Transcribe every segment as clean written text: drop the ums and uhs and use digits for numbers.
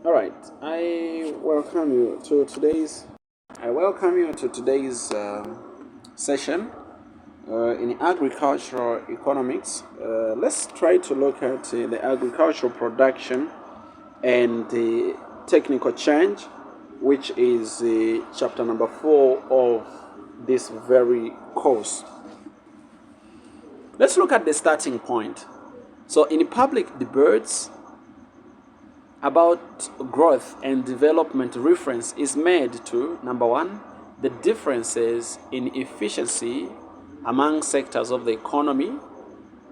All right, I welcome you to today's session in agricultural economics. Let's try to look at the agricultural production and the technical change, which is chapter number 4 of this very course. Let's look at the starting point. So, in public debates about growth and development, reference is made to number one, the differences in efficiency among sectors of the economy,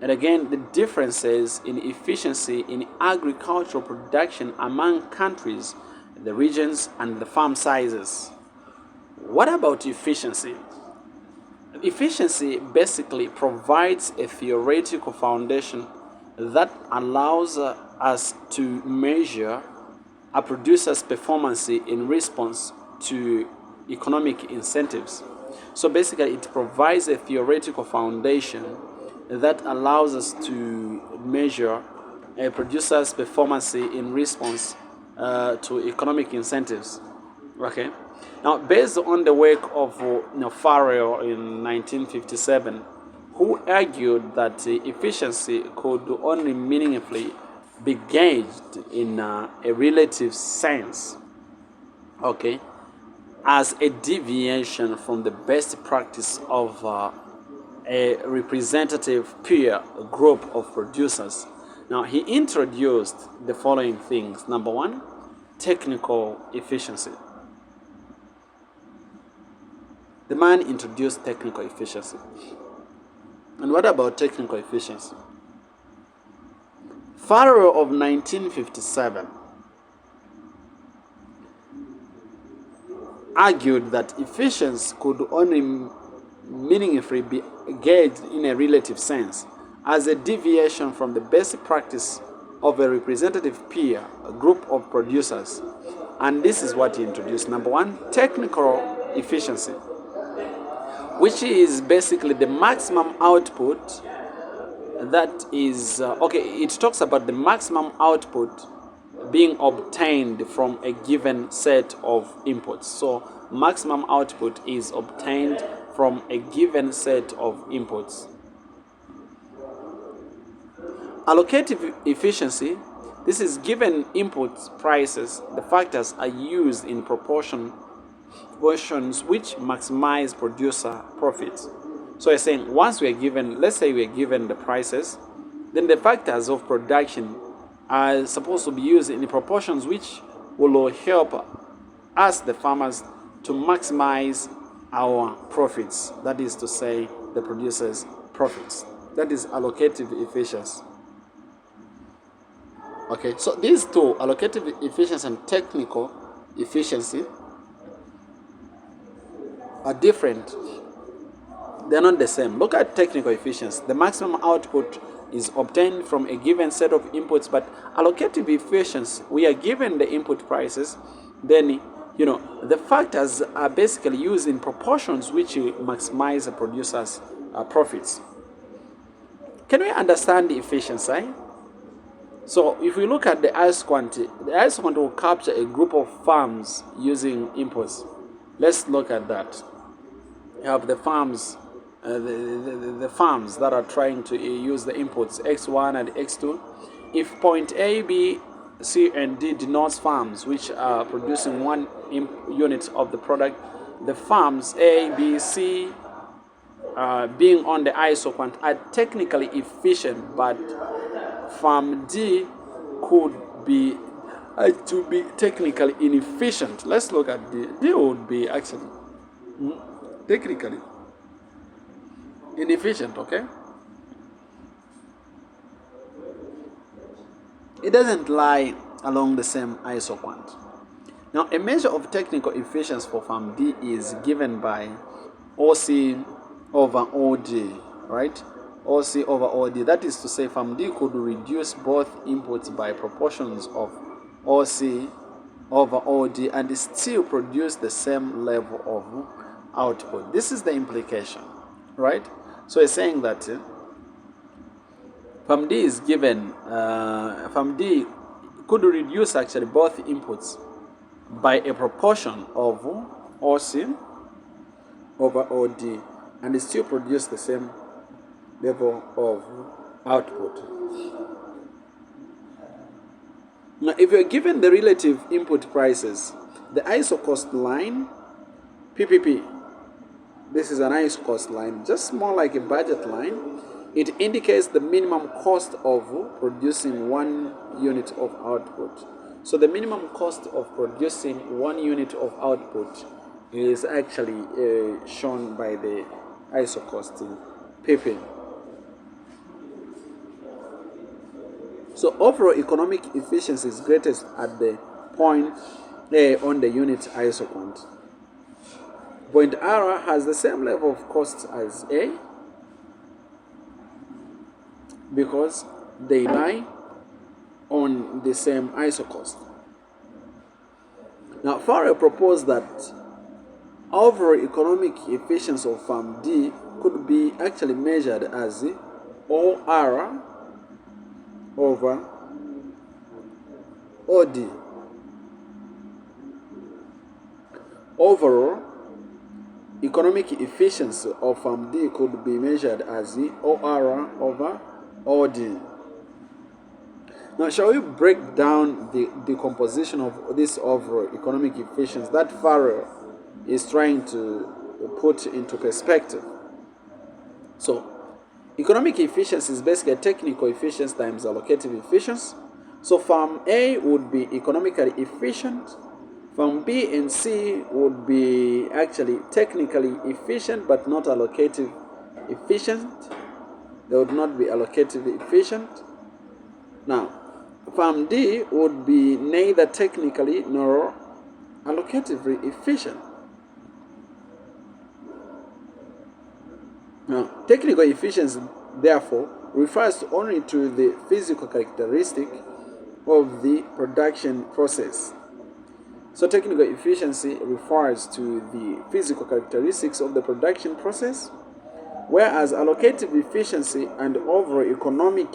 and again, the differences in efficiency in agricultural production among countries, the regions, and the farm sizes. What about efficiency? Efficiency basically provides a theoretical foundation that allows us to measure a producer's performance in response to economic incentives. So basically, it provides a theoretical foundation that allows us to measure a producer's performance in response to economic incentives. Okay. Now, based on the work of Arion in 1957, who argued that efficiency could only meaningfully be gauged in a relative sense, okay, as a deviation from the best practice of a representative peer group of producers. Now, he introduced the following things. Number one, technical efficiency. The man introduced technical efficiency. And what about technical efficiency? Farrow of 1957 argued that efficiency could only meaningfully be gauged in a relative sense as a deviation from the basic practice of a representative peer group of producers. And this is what he introduced. Number one, technical efficiency, which is basically the maximum output that is, it talks about the maximum output being obtained from a given set of inputs. So, maximum output is obtained from a given set of inputs. Allocative efficiency, this is given input prices, the factors are used in proportions which maximize producer profits. So you're saying once we are given, let's say we are given the prices, then the factors of production are supposed to be used in the proportions which will help us, the farmers, to maximize our profits. That is to say, the producers' profits. That is allocative efficiency. Okay, so these two, allocative efficiency and technical efficiency, are different. They're not the same. Look at technical efficiency. The maximum output is obtained from a given set of inputs, but allocative efficiency, we are given the input prices, then the factors are basically used in proportions which maximize the producer's profits. Can we understand the efficiency? So if we look at the ICE quantity, the ICE quantity will capture a group of farms using inputs. Let's look at that. You have the farms, the farms that are trying to use the inputs x1 and x2. If point A, B, C, and D denotes farms which are producing one unit of the product, the farms A, B, C, being on the ISO quant are technically efficient, but farm D could be to be technically inefficient. Let's look at D. D would be actually technically inefficient, okay? It doesn't lie along the same ISO quant. Now, a measure of technical efficiency for farm D is given by OC over OD, right? OC over OD. That is to say, farm D could reduce both inputs by proportions of OC over OD and still produce the same level of output. This is the implication, right? So it's saying that farm D is given, farm D could reduce actually both inputs by a proportion of OC over OD and still produce the same level of output. Now, if you're given the relative input prices, the ISO cost line, PPP, this is an ISO cost line, just more like a budget line. It indicates the minimum cost of producing 1 unit of output. So the minimum cost of producing 1 unit of output is actually shown by the ISO cost in PP. So overall economic efficiency is greatest at the point A on the unit ISO quantity. Point R has the same level of cost as A because they lie on the same ISO cost. Now, Farrell proposed that overall economic efficiency of Farm D could be actually measured as OR over OD. Overall economic efficiency of Farm D could be measured as OR over OD. Now, shall we break down the composition of this overall economic efficiency that Farrell is trying to put into perspective? So, economic efficiency is basically technical efficiency times allocative efficiency. So, Farm A would be economically efficient. Farm B and C would be actually technically efficient but not allocative efficient. They would not be allocatively efficient. Now, Farm D would be neither technically nor allocatively efficient. Now, technical efficiency, therefore, refers only to the physical characteristic of the production process. So, technical efficiency refers to the physical characteristics of the production process, whereas allocative efficiency and overall economic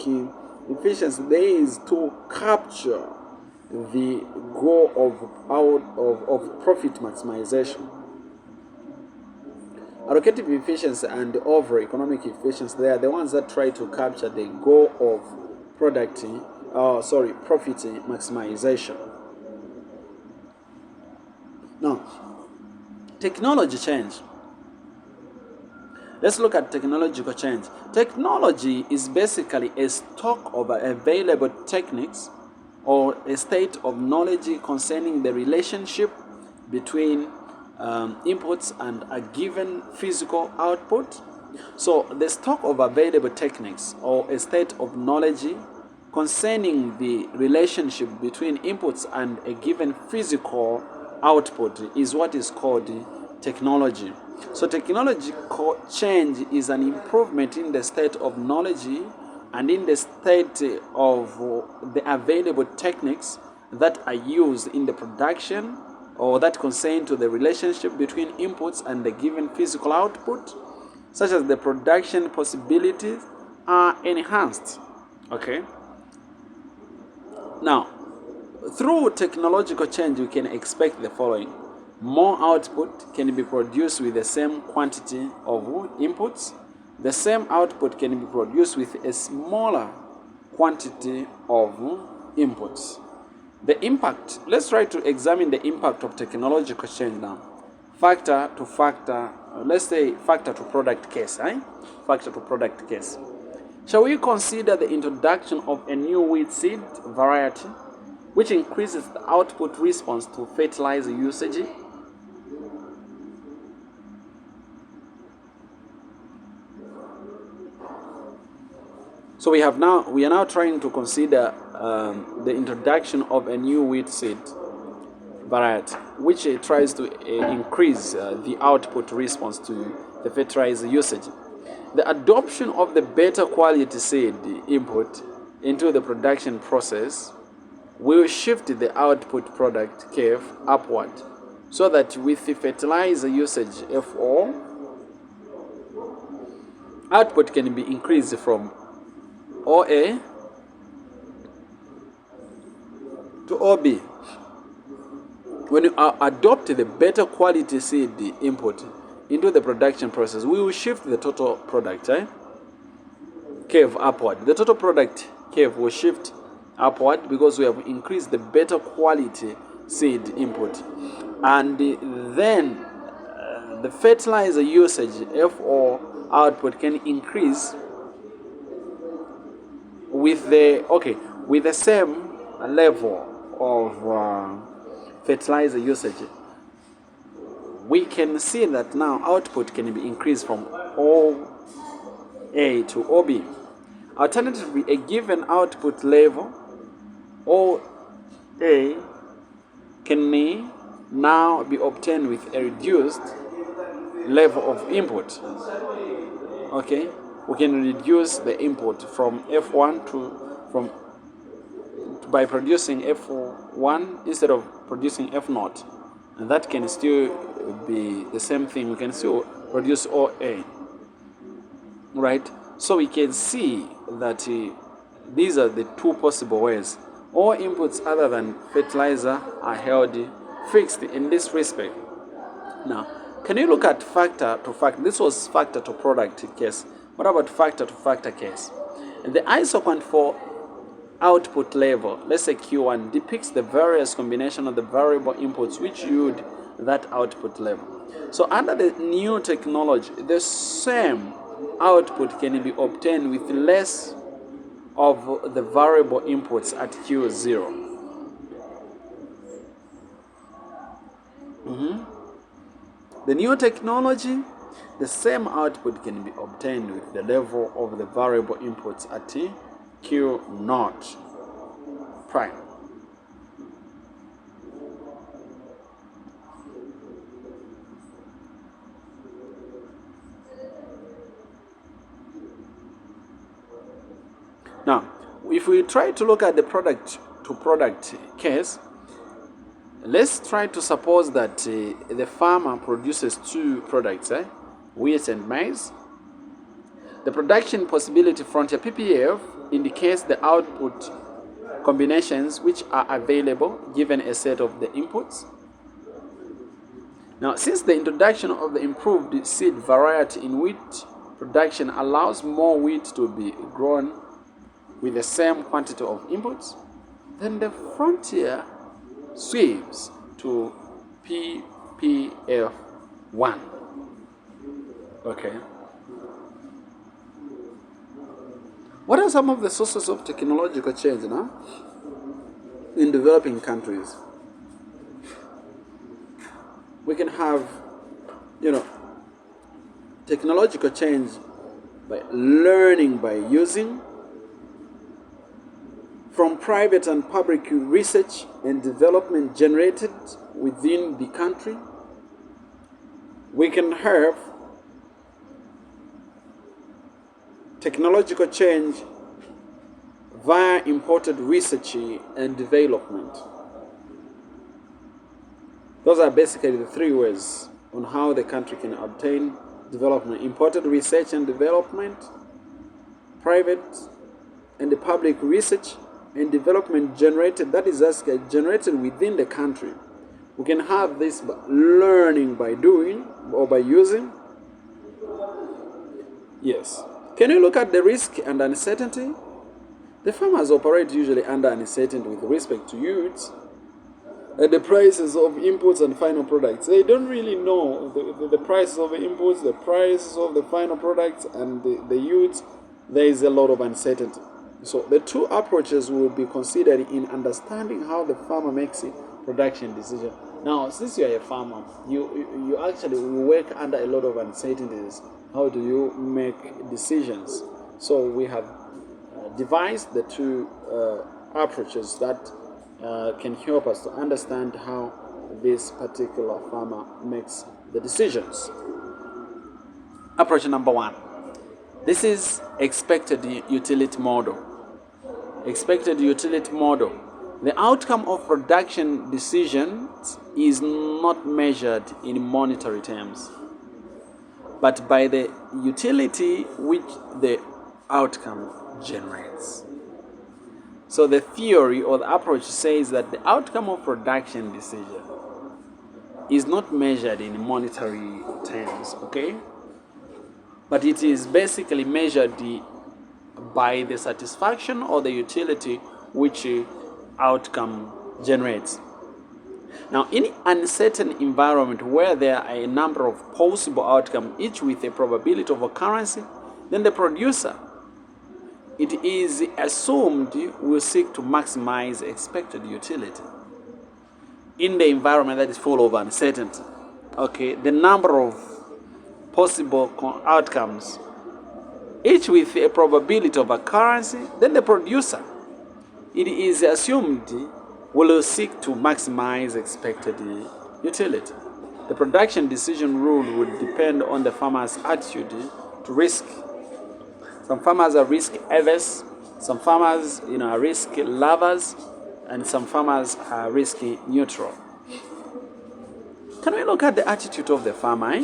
efficiency, there is to capture the goal of profit maximization. Allocative efficiency and overall economic efficiency, they are the ones that try to capture the goal of profit maximization. Now, technology change. Let's look at technological change. Technology is basically a stock of available techniques or a state of knowledge concerning the relationship between inputs and a given physical output. So the stock of available techniques or a state of knowledge concerning the relationship between inputs and a given physical output is what is called technology. So technological change is an improvement in the state of knowledge and in the state of the available techniques that are used in the production or that concern to the relationship between inputs and the given physical output, such as the production possibilities are enhanced. Okay. Now, through technological change, we can expect the following. More output can be produced with the same quantity of inputs. The same output can be produced with a smaller quantity of inputs. The impact, let's try to examine the impact of technological change now. Factor to factor, let's say factor to product case, Factor to product case. Shall we consider the introduction of a new wheat seed variety, which increases the output response to fertilizer usage? So we are now trying to consider the introduction of a new wheat seed variety, which tries to increase the output response to the fertilizer usage. The adoption of the better quality seed input into the production process will shift the output product curve upward, so that with the fertilizer usage FO, output can be increased from OA to OB. When you adopt the better quality seed input into the production process, we will shift the total product curve upward. The total product curve will shift upward because we have increased the better quality seed input. And then the fertilizer usage, FO output, can increase with the same level of fertilizer usage. We can see that now output can be increased from OA to OB. Alternatively, a given output level, OA, can now be obtained with a reduced level of input. Okay, we can reduce the input from F1 by producing F1 instead of producing F0, and that can still be the same thing. We can still produce OA, right? So we can see that these are the two possible ways. All inputs other than fertilizer are held fixed in this respect. Now, can you look at factor to factor? This was factor to product case. What about factor to factor case? The isoquant for output level, let's say Q1, depicts the various combination of the variable inputs which yield that output level. So under the new technology, the same output can be obtained with less of the variable inputs at Q0. The new technology, the same output can be obtained with the level of the variable inputs at Q0 prime. Now, if we try to look at the product to product case, let's try to suppose that the farmer produces two products, wheat and maize. The production possibility frontier PPF indicates the output combinations which are available given a set of the inputs. Now, since the introduction of the improved seed variety in wheat production allows more wheat to be grown with the same quantity of inputs, then the frontier sweeps to PPF1. Okay. What are some of the sources of technological change now in developing countries? We can have, technological change by learning by using, from private and public research and development generated within the country. We can have technological change via imported research and development. Those are basically the three ways on how the country can obtain development: imported research and development, private and the public research and development generated, that is generated within the country. We can have this by learning by doing or by using. Yes. Can you look at the risk and uncertainty? The farmers operate usually under uncertainty with respect to yields and the prices of inputs and final products. They don't really know the prices of the inputs, the prices of the final products, and the yields. There is a lot of uncertainty. So the two approaches will be considered in understanding how the farmer makes a production decision. Now, since you are a farmer, you actually work under a lot of uncertainties. How do you make decisions? So we have devised the two approaches that can help us to understand how this particular farmer makes the decisions. Approach number one. This is expected utility model. Expected utility model. The outcome of production decisions is not measured in monetary terms, but by the utility which the outcome generates. So the theory or the approach says that the outcome of production decision is not measured in monetary terms, okay? But it is basically measured by the satisfaction or the utility which outcome generates. Now, in an uncertain environment where there are a number of possible outcomes, each with a probability of occurrence, then the producer, it is assumed, will seek to maximize expected utility. In the environment that is full of uncertainty, okay, the number of possible outcomes, each with a probability of occurrence, then the producer, it is assumed, will seek to maximize expected utility. The production decision rule would depend on the farmer's attitude to risk. Some farmers are risk averse, some farmers are risk lovers, and some farmers are risk neutral. Can we look at the attitude of the farmer?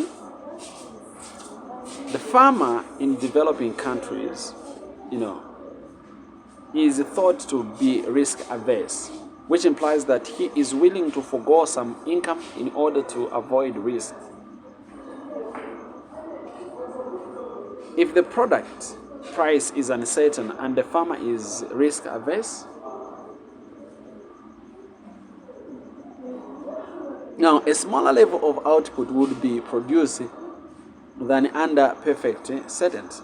The farmer in developing countries, is thought to be risk averse, which implies that he is willing to forego some income in order to avoid risk. If the product price is uncertain and the farmer is risk averse, now a smaller level of output would be produced than under perfect certainty.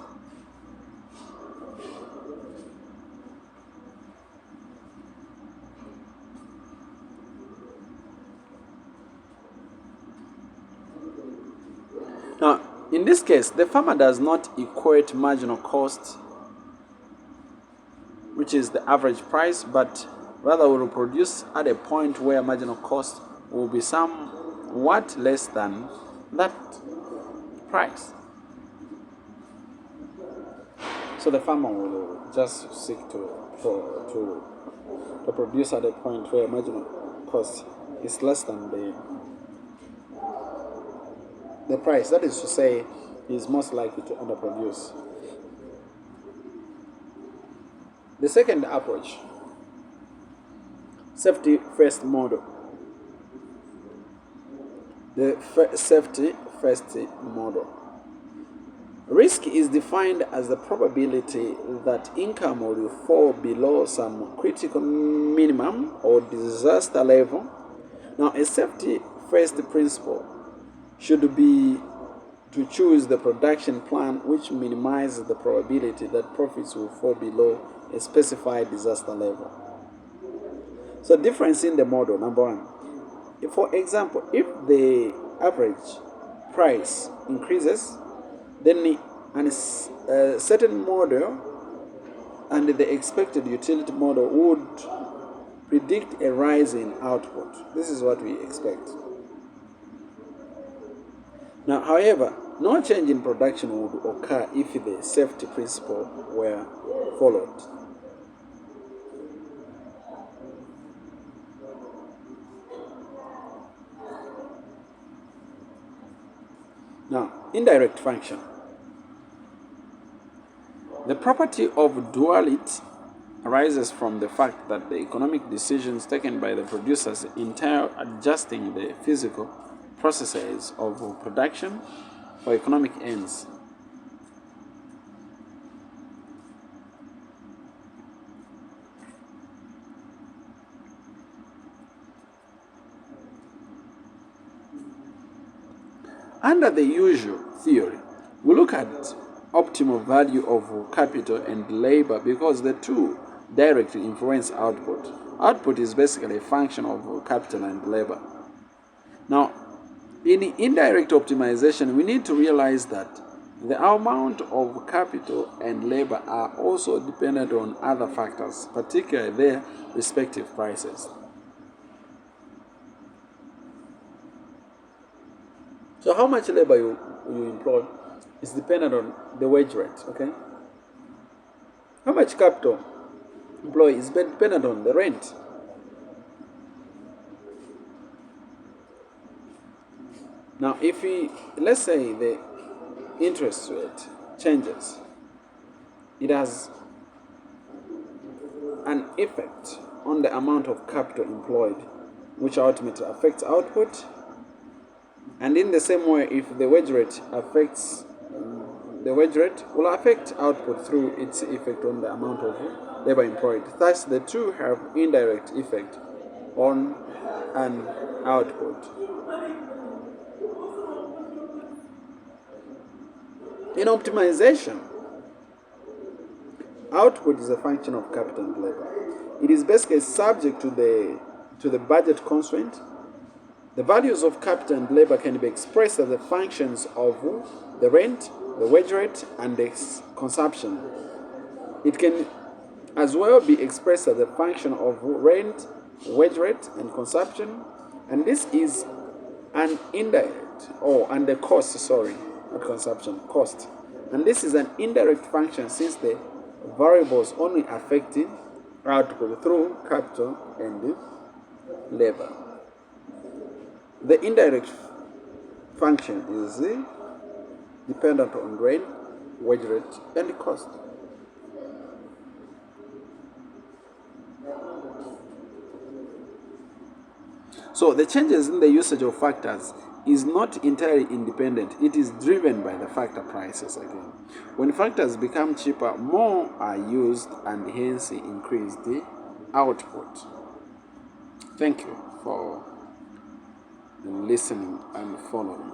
Now, in this case, the farmer does not equate marginal cost, which is the average price, but rather will produce at a point where marginal cost will be somewhat less than that price. So the farmer will just seek to produce at a point where marginal cost is less than the price. That is to say, he is most likely to underproduce. The second approach, safety first model. The safety first model. Risk is defined as the probability that income will fall below some critical minimum or disaster level. Now, a safety first principle should be to choose the production plan which minimizes the probability that profits will fall below a specified disaster level. So, difference in the model, number one. For example, if the average price increases, then a certain model and the expected utility model would predict a rise in output. This is what we expect. Now, however, no change in production would occur if the safety principle were followed. Now, indirect function. The property of duality arises from the fact that the economic decisions taken by the producers entail adjusting the physical processes of production for economic ends. Under the usual theory, we look at optimal value of capital and labor because the two directly influence output. Output is basically a function of capital and labor. Now, in indirect optimization, we need to realize that the amount of capital and labor are also dependent on other factors, particularly their respective prices. So how much labor you employ is dependent on the wage rate, okay? How much capital employed is dependent on the rent. Now, if let's say the interest rate changes, it has an effect on the amount of capital employed, which ultimately affects output. And in the same way, if the wage rate will affect output through its effect on the amount of labor employed. Thus, the two have indirect effect on an output. In optimization, output is a function of capital and labor. It is basically subject to the budget constraint. The values of capital and labor can be expressed as the functions of the rent, the wage rate, and the consumption. It can as well be expressed as a function of rent, wage rate, and consumption. And this is an indirect, and the cost, not consumption, cost. And this is an indirect function since the variables only affecting output through capital and labor. The indirect function is dependent on rent, wage rate, and cost. So the changes in the usage of factors is not entirely independent. It is driven by the factor prices again. When factors become cheaper, more are used and hence increase the output. Thank you for listening and following.